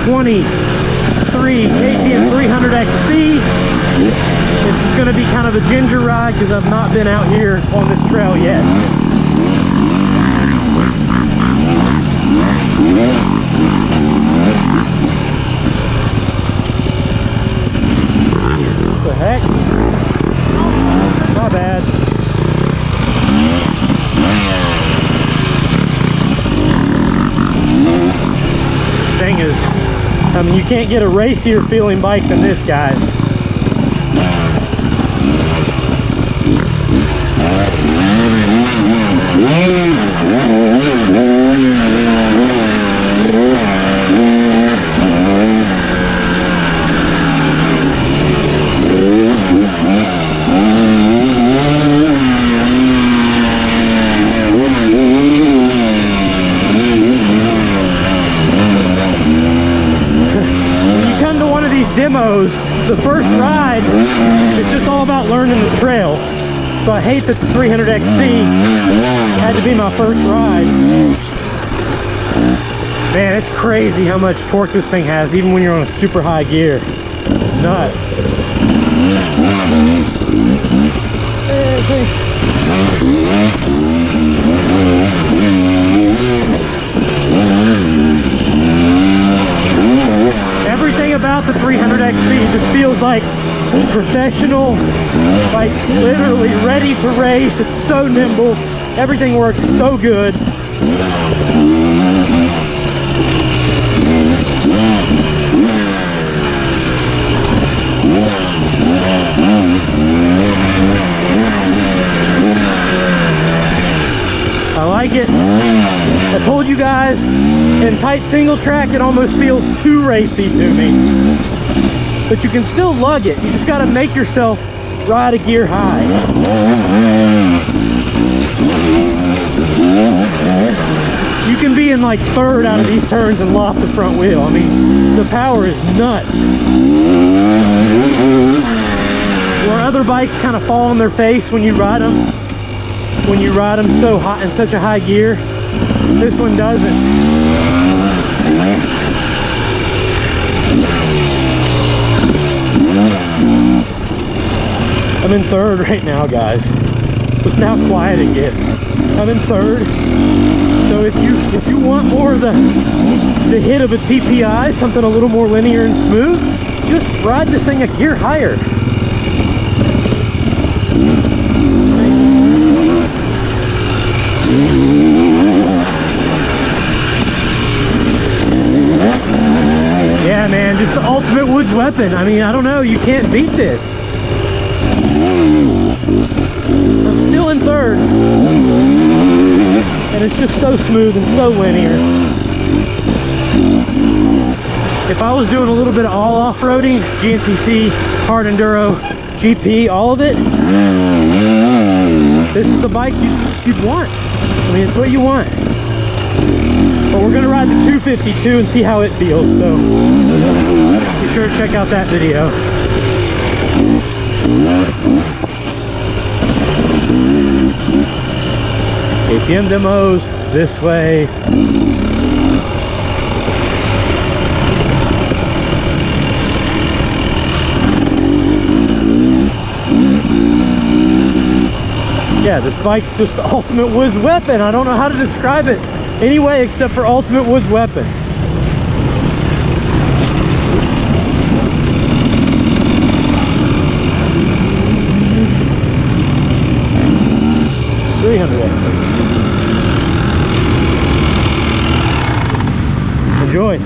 2023 KTM 300XC. This is going to be kind of a ginger ride because I've not been out here on this trail yet. What the heck? My bad. This thing is, I mean, you can't get a racier feeling bike than this, guys. Demos, the first ride, it's just all about learning the trail. So I hate that the 300XC had to be my first ride. Man, it's crazy how much torque this thing has, even when you're on a super high gear. Nuts. Everything about the 300XC just feels like professional, like literally ready to race. It's so nimble. Everything works so good. I like it. I told you guys, in tight single track, it almost feels too racy to me. But you can still lug it. You just got to make yourself ride a gear high. You can be in like third out of these turns and lock the front wheel. I mean, the power is nuts. Where other bikes kind of fall on their face when you ride them, so hot in such a high gear, this one doesn't. I'm in third right now, guys. Listen how quiet it gets. I'm in third. So if you want more of the hit of a TPI, something a little more linear and smooth, just ride this thing a gear higher. Yeah, man, just the ultimate woods weapon. I mean, I don't know, you can't beat this. I'm still in third, and it's just so smooth and so linear. If I was doing a little bit of all off-roading, GNCC, hard enduro, GP, all of it, this is the bike you'd want. I mean, it's what you want. But we're gonna ride the 252 and see how it feels, so be sure to check out that video. KTM demos this way. Yeah, this bike's just the ultimate woods weapon. I don't know how to describe it anyway except for ultimate woods weapon. Enjoy.